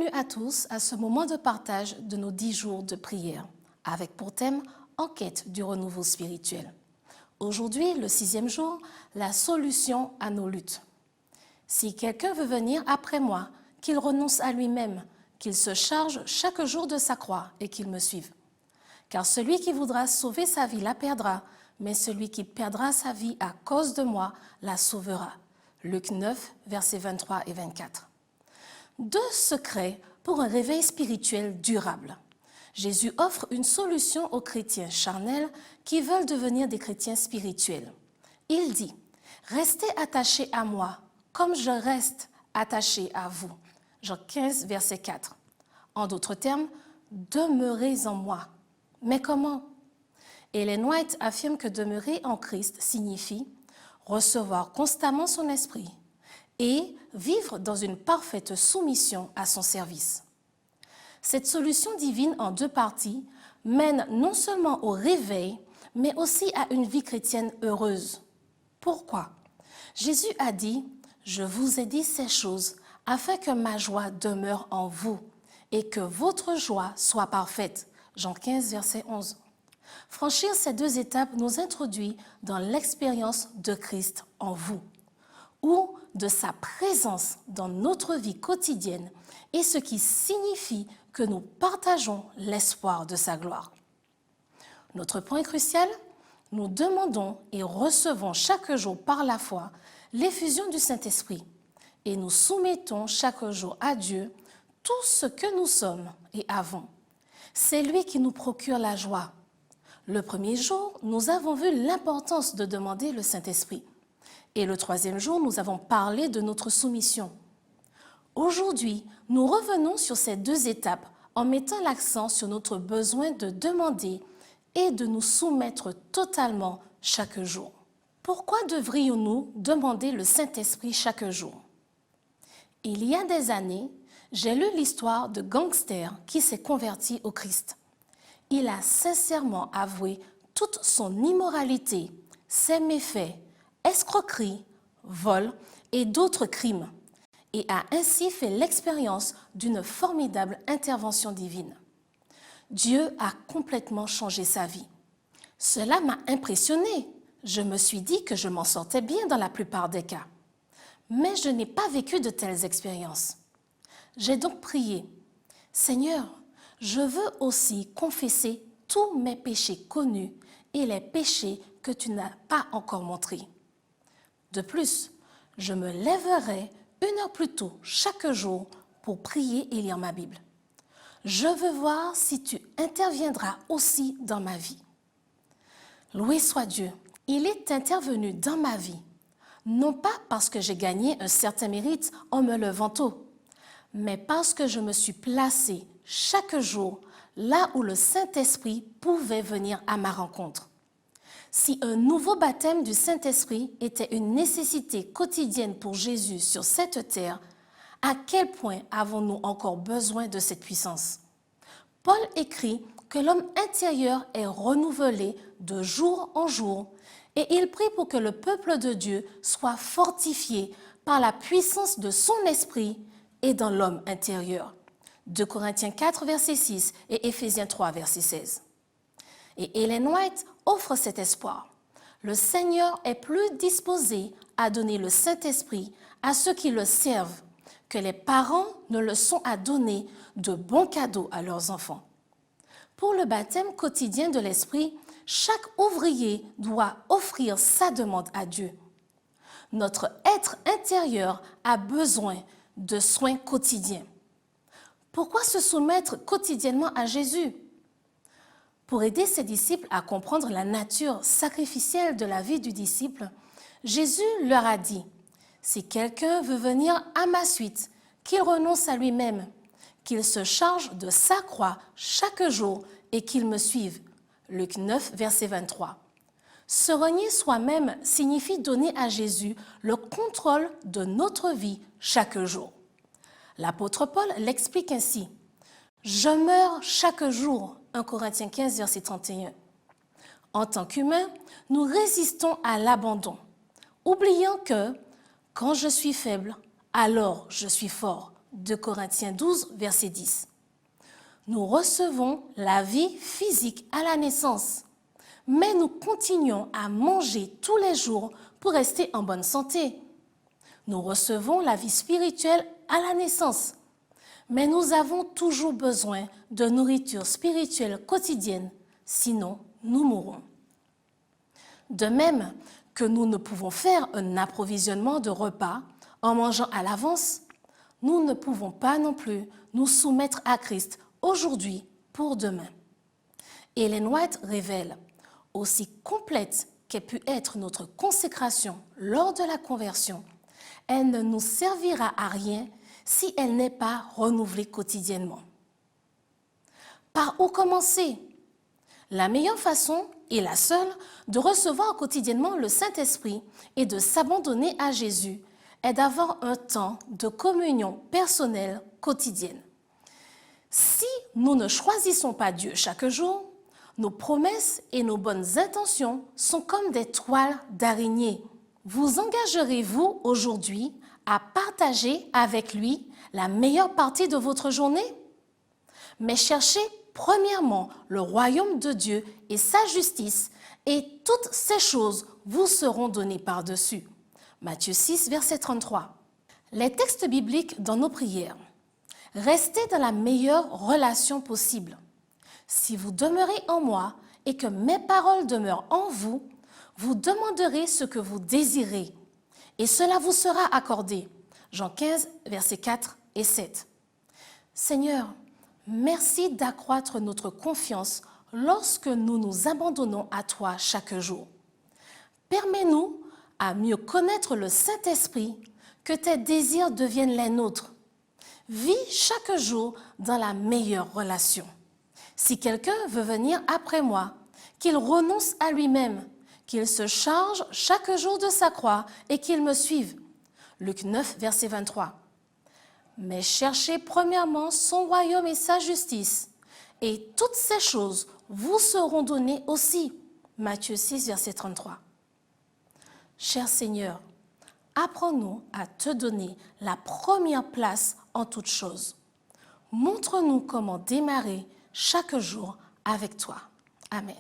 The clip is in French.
Bienvenue à tous à ce moment de partage de nos 10 jours de prière, avec pour thème « En quête du renouveau spirituel ». Aujourd'hui, le 6e jour, la solution à nos luttes. Si quelqu'un veut venir après moi, qu'il renonce à lui-même, qu'il se charge chaque jour de sa croix et qu'il me suive. Car celui qui voudra sauver sa vie la perdra, mais celui qui perdra sa vie à cause de moi la sauvera. Luc 9, versets 23 et 24. 2 secrets pour un réveil spirituel durable. Jésus offre une solution aux chrétiens charnels qui veulent devenir des chrétiens spirituels. Il dit « Restez attachés à moi, comme je reste attaché à vous ». Jean 15, verset 4. En d'autres termes, « Demeurez en moi ». Mais comment? Ellen White affirme que demeurer en Christ signifie recevoir constamment son esprit et vivre dans une parfaite soumission à son service. Cette solution divine en 2 parties mène non seulement au réveil, mais aussi à une vie chrétienne heureuse. Pourquoi? Jésus a dit « Je vous ai dit ces choses afin que ma joie demeure en vous et que votre joie soit parfaite. » Jean 15, verset 11. Franchir ces 2 étapes nous introduit dans l'expérience de Christ en vous, ou de sa présence dans notre vie quotidienne, et ce qui signifie que nous partageons l'espoir de sa gloire. Notre point crucial, nous demandons et recevons chaque jour par la foi l'effusion du Saint-Esprit, et nous soumettons chaque jour à Dieu tout ce que nous sommes et avons. C'est lui qui nous procure la joie. Le 1er jour, nous avons vu l'importance de demander le Saint-Esprit. Et le 3e jour, nous avons parlé de notre soumission. Aujourd'hui, nous revenons sur ces 2 étapes en mettant l'accent sur notre besoin de demander et de nous soumettre totalement chaque jour. Pourquoi devrions-nous demander le Saint-Esprit chaque jour? Il y a des années, j'ai lu l'histoire de gangster qui s'est converti au Christ. Il a sincèrement avoué toute son immoralité, ses méfaits, escroquerie, vol et d'autres crimes, et a ainsi fait l'expérience d'une formidable intervention divine. Dieu a complètement changé sa vie. Cela m'a impressionné. Je me suis dit que je m'en sortais bien dans la plupart des cas. Mais je n'ai pas vécu de telles expériences. J'ai donc prié, « Seigneur, je veux aussi confesser tous mes péchés connus et les péchés que tu n'as pas encore montrés. De plus, je me lèverai 1 heure plus tôt chaque jour pour prier et lire ma Bible. Je veux voir si tu interviendras aussi dans ma vie. » Loué soit Dieu, il est intervenu dans ma vie, non pas parce que j'ai gagné un certain mérite en me levant tôt, mais parce que je me suis placée chaque jour là où le Saint-Esprit pouvait venir à ma rencontre. Si un nouveau baptême du Saint-Esprit était une nécessité quotidienne pour Jésus sur cette terre, à quel point avons-nous encore besoin de cette puissance? Paul écrit que l'homme intérieur est renouvelé de jour en jour et il prie pour que le peuple de Dieu soit fortifié par la puissance de son esprit et dans l'homme intérieur. 2 Corinthiens 4, verset 6 et Éphésiens 3, verset 16. Et Ellen White offre cet espoir. Le Seigneur est plus disposé à donner le Saint-Esprit à ceux qui le servent que les parents ne le sont à donner de bons cadeaux à leurs enfants. Pour le baptême quotidien de l'Esprit, chaque ouvrier doit offrir sa demande à Dieu. Notre être intérieur a besoin de soins quotidiens. Pourquoi se soumettre quotidiennement à Jésus? Pour aider ses disciples à comprendre la nature sacrificielle de la vie du disciple, Jésus leur a dit « Si quelqu'un veut venir à ma suite, qu'il renonce à lui-même, qu'il se charge de sa croix chaque jour et qu'il me suive. » Luc 9, verset 23. Se renier soi-même signifie donner à Jésus le contrôle de notre vie chaque jour. L'apôtre Paul l'explique ainsi. « Je meurs chaque jour » 1 Corinthiens 15, verset 31. En tant qu'humains, nous résistons à l'abandon, oubliant que « quand je suis faible, alors je suis fort » 2 Corinthiens 12, verset 10. Nous recevons la vie physique à la naissance, mais nous continuons à manger tous les jours pour rester en bonne santé. Nous recevons la vie spirituelle à la naissance, mais nous avons toujours besoin de nourriture spirituelle quotidienne, sinon nous mourrons. De même que nous ne pouvons faire un approvisionnement de repas en mangeant à l'avance, nous ne pouvons pas non plus nous soumettre à Christ aujourd'hui pour demain. Ellen White révèle, aussi complète qu'ait pu être notre consécration lors de la conversion, elle ne nous servira à rien si elle n'est pas renouvelée quotidiennement. Par où commencer? La meilleure façon, et la seule, de recevoir quotidiennement le Saint-Esprit et de s'abandonner à Jésus est d'avoir un temps de communion personnelle quotidienne. Si nous ne choisissons pas Dieu chaque jour, nos promesses et nos bonnes intentions sont comme des toiles d'araignée. Vous engagerez-vous aujourd'hui à partager avec lui la meilleure partie de votre journée? Mais cherchez premièrement le royaume de Dieu et sa justice, et toutes ces choses vous seront données par-dessus. Matthieu 6, verset 33. Les textes bibliques dans nos prières. Restez dans la meilleure relation possible. Si vous demeurez en moi et que mes paroles demeurent en vous, vous demanderez ce que vous désirez, et cela vous sera accordé. Jean 15, versets 4 et 7. Seigneur, merci d'accroître notre confiance lorsque nous nous abandonnons à toi chaque jour. Permets-nous à mieux connaître le Saint-Esprit, que tes désirs deviennent les nôtres. Vis chaque jour dans la meilleure relation. Si quelqu'un veut venir après moi, qu'il renonce à lui-même, qu'il se charge chaque jour de sa croix et qu'il me suive. Luc 9, verset 23. Mais cherchez premièrement son royaume et sa justice, et toutes ces choses vous seront données aussi. Matthieu 6, verset 33. Cher Seigneur, apprends-nous à te donner la première place en toutes choses. Montre-nous comment démarrer chaque jour avec toi. Amen.